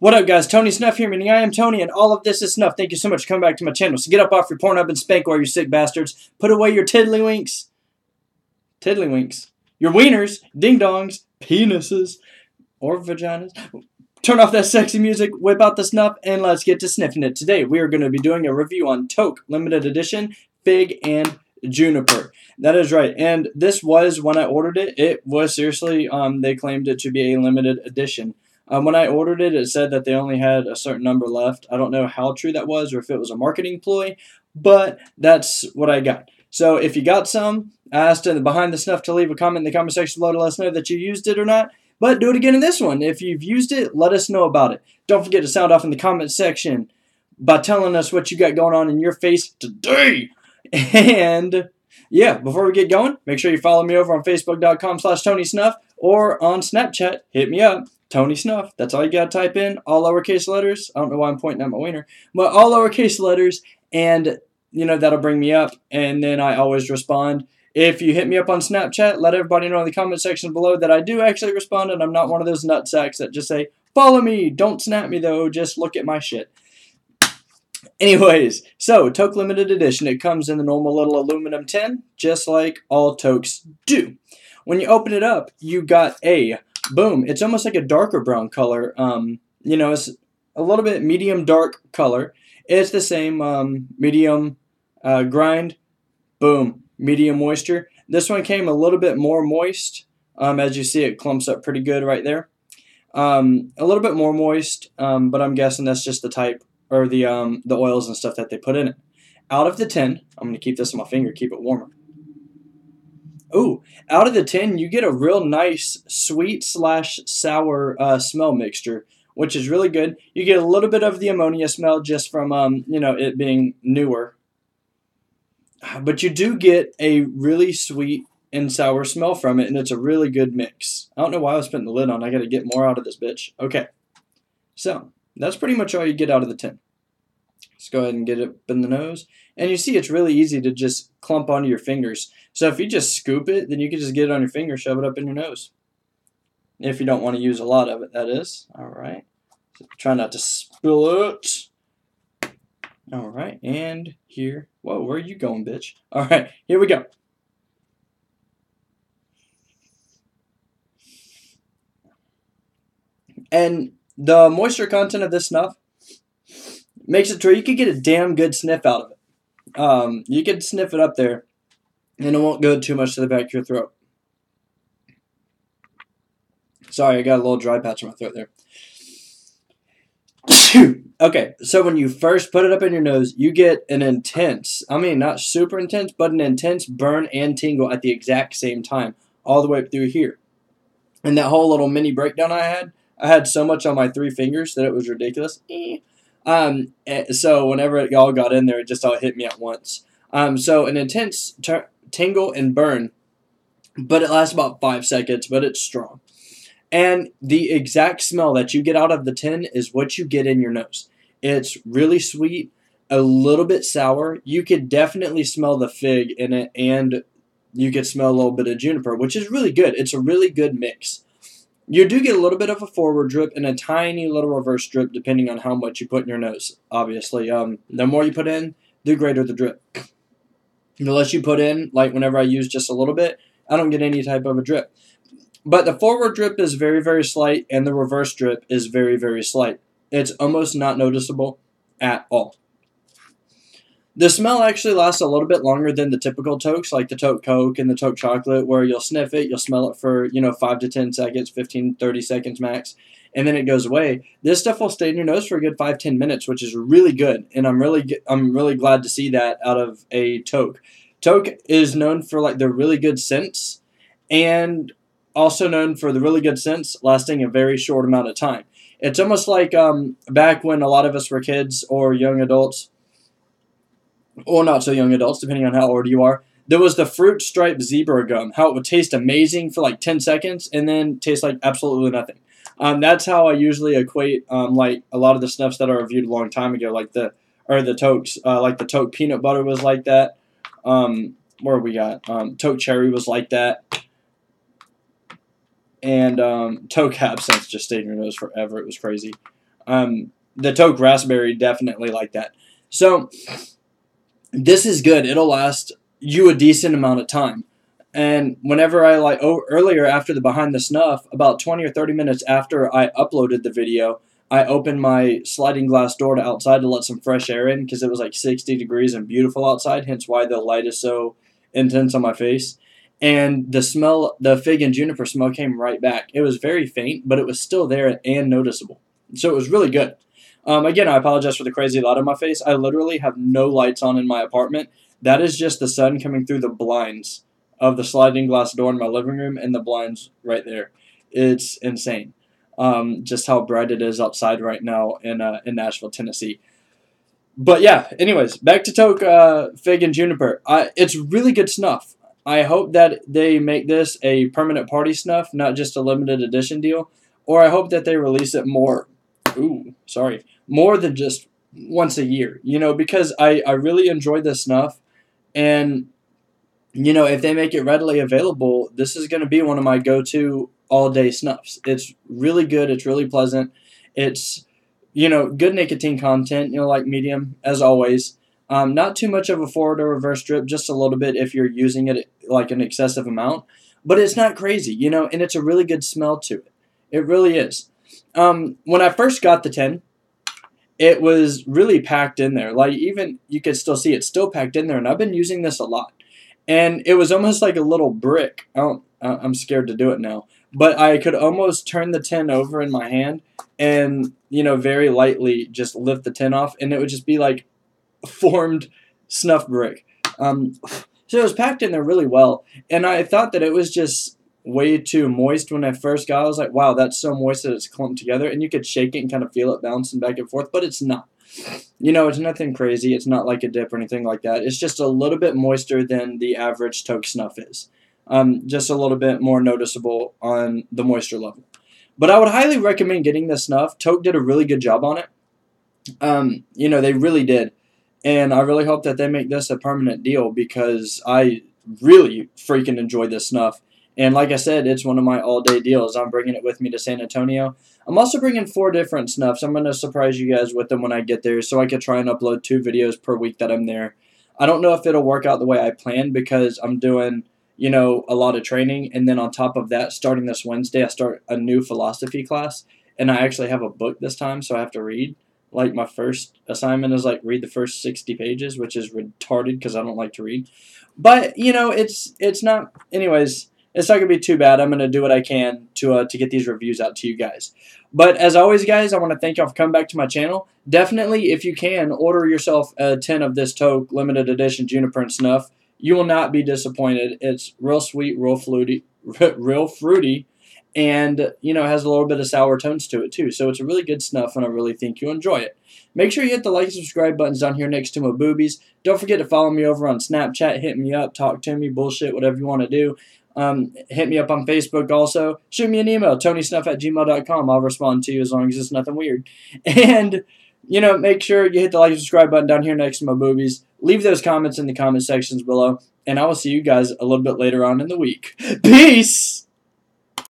What up, guys? Tony Snuff here, meaning I am Tony, and all of this is Snuff. Thank you so much for coming back to my channel. So get up off your porn up and spank while you sick bastards. Put away your tiddlywinks. Tiddlywinks. Your wieners, ding-dongs, penises, or vaginas. Turn off that sexy music, whip out the snuff, and let's get to sniffing it. Today, we are going to be doing a review on Toque Limited Edition, Fig, and Juniper. That is right, and this was, when I ordered it, it was seriously, they claimed it to be a limited edition. When I ordered it, it said that they only had a certain number left. I don't know how true that was or if it was a marketing ploy, but that's what I got. So if you got some, I asked in the Behind the Snuff to leave a comment in the comment section below to let us know that you used it or not. But do it again in this one. If you've used it, let us know about it. Don't forget to sound off in the comment section by telling us what you got going on in your face today. And yeah, before we get going, make sure you follow me over on Facebook.com/TonySnuff or on Snapchat. Hit me up. Tony Snuff. That's all you gotta type in. All lowercase letters. I don't know why I'm pointing at my wiener. But all lowercase letters. And, you know, that'll bring me up. And then I always respond. If you hit me up on Snapchat, let everybody know in the comment section below that I do actually respond. And I'm not one of those nutsacks that just say, follow me. Don't snap me, though. Just look at my shit. Anyways, so Toque Limited Edition. It comes in the normal little aluminum tin, just like all Toques do. When you open it up, you got a... boom. It's almost like a darker brown color. You know, it's a little bit medium dark color. It's the same medium grind. Boom. Medium moisture. This one came a little bit more moist. As you see, it clumps up pretty good right there. A little bit more moist, but I'm guessing that's just the type or the oils and stuff that they put in it. Out of the tin, I'm going to keep this on my finger, keep it warmer. Ooh, out of the tin, you get a real nice sweet/sour smell mixture, which is really good. You get a little bit of the ammonia smell just from, you know, it being newer. But you do get a really sweet and sour smell from it, and it's a really good mix. I don't know why I was putting the lid on. I got to get more out of this bitch. Okay, so that's pretty much all you get out of the tin. Let's go ahead and get it up in the nose. And you see it's really easy to just clump onto your fingers. So if you just scoop it, then you can just get it on your finger, shove it up in your nose. If you don't want to use a lot of it, that is. All right. So try not to spill it. All right. And here. Whoa, where are you going, bitch? All right. Here we go. And the moisture content of this snuff makes it to where you could get a damn good sniff out of it. You could sniff it up there, and it won't go too much to the back of your throat. Sorry, I got a little dry patch on my throat there. Okay, so when you first put it up in your nose, you get an intense, I mean, not super intense, but an intense burn and tingle at the exact same time, all the way up through here. And that whole little mini breakdown I had so much on my 3 fingers that it was ridiculous. So whenever it all got in there, it just all hit me at once. So an intense tingle and burn, but it lasts about 5 seconds, but it's strong. And the exact smell that you get out of the tin is what you get in your nose. It's really sweet, a little bit sour. You could definitely smell the fig in it, and you could smell a little bit of juniper, which is really good. It's a really good mix. You do get a little bit of a forward drip and a tiny little reverse drip depending on how much you put in your nose, obviously. The more you put in, the greater the drip. The less you put in, like whenever I use just a little bit, I don't get any type of a drip. But the forward drip is very, very slight, and the reverse drip is very, very slight. It's almost not noticeable at all. The smell actually lasts a little bit longer than the typical Toques, like the Toque Coke and the Toque Chocolate, where you'll sniff it, you'll smell it for, you know, 5 to 10 seconds, 15, 30 seconds max, and then it goes away. This stuff will stay in your nose for a good 5-10 minutes, which is really good, and I'm really glad to see that out of a Toque. Toque is known for like the really good scents, and also known for the really good scents lasting a very short amount of time. It's almost like back when a lot of us were kids or young adults, or not so young adults, depending on how old you are. There was the fruit stripe zebra gum, how it would taste amazing for like 10 seconds and then taste like absolutely nothing. That's how I usually equate like a lot of the snuffs that I reviewed a long time ago, like the Toques, like the Toque peanut butter was like that. Where we got Toque cherry was like that, and Toque absinthe just stayed in your nose forever. It was crazy. The Toque Raspberry definitely like that. So this is good. It'll last you a decent amount of time. And whenever I earlier after the behind the snuff, about 20 or 30 minutes after I uploaded the video, I opened my sliding glass door to outside to let some fresh air in because it was like 60 degrees and beautiful outside, hence why the light is so intense on my face. And the smell, the fig and juniper smell came right back. It was very faint, but it was still there and noticeable. So it was really good. Again, I apologize for the crazy light on my face. I literally have no lights on in my apartment. That is just the sun coming through the blinds of the sliding glass door in my living room and the blinds right there. It's insane. Just how bright it is outside right now in Nashville, Tennessee. But yeah, anyways, back to Toque, Fig, and Juniper. It's really good snuff. I hope that they make this a permanent party snuff, not just a limited edition deal. Or I hope that they release it more than just once a year. You know, because I really enjoy this snuff. And, you know, if they make it readily available, this is going to be one of my go-to all-day snuffs. It's really good. It's really pleasant. It's, you know, good nicotine content, you know, like medium, as always. Not too much of a forward or reverse drip, just a little bit if you're using it like an excessive amount. But it's not crazy, you know, and it's a really good smell to it. It really is. When I first got the 10, it was really packed in there. Like, even, you could still see it's still packed in there, and I've been using this a lot. And it was almost like a little brick. I'm scared to do it now. But I could almost turn the tin over in my hand and, you know, very lightly just lift the tin off, and it would just be like formed snuff brick. So it was packed in there really well, and I thought that it was just way too moist when I first got it. I was like, wow, that's so moist that it's clumped together, and you could shake it and kind of feel it bouncing back and forth, but it's not. You know, it's nothing crazy. It's not like a dip or anything like that. It's just a little bit moister than the average Toque snuff is. Just a little bit more noticeable on the moisture level. But I would highly recommend getting this snuff. Toque did a really good job on it. You know, they really did. And I really hope that they make this a permanent deal because I really freaking enjoy this snuff. And like I said, it's one of my all-day deals. I'm bringing it with me to San Antonio. I'm also bringing 4 different snuffs. I'm going to surprise you guys with them when I get there so I could try and upload 2 videos per week that I'm there. I don't know if it'll work out the way I planned because I'm doing, you know, a lot of training. And then on top of that, starting this Wednesday, I start a new philosophy class. And I actually have a book this time, so I have to read. Like, my first assignment is, like, read the first 60 pages, which is retarded because I don't like to read. But, you know, it's not, anyways, it's not going to be too bad. I'm going to do what I can to get these reviews out to you guys. But as always, guys, I want to thank y'all for coming back to my channel. Definitely, if you can, order yourself a 10 of this Toque limited edition Juniper and Snuff. You will not be disappointed. It's real sweet, real fruity, and, you know, has a little bit of sour tones to it, too. So it's a really good snuff, and I really think you'll enjoy it. Make sure you hit the like and subscribe buttons down here next to my boobies. Don't forget to follow me over on Snapchat. Hit me up, talk to me, bullshit, whatever you want to do. Hit me up on Facebook also. Shoot me an email, tonynuff@gmail.com. I'll respond to you as long as it's nothing weird. And, you know, make sure you hit the like and subscribe button down here next to my boobies. Leave those comments in the comment sections below. And I will see you guys a little bit later on in the week. Peace!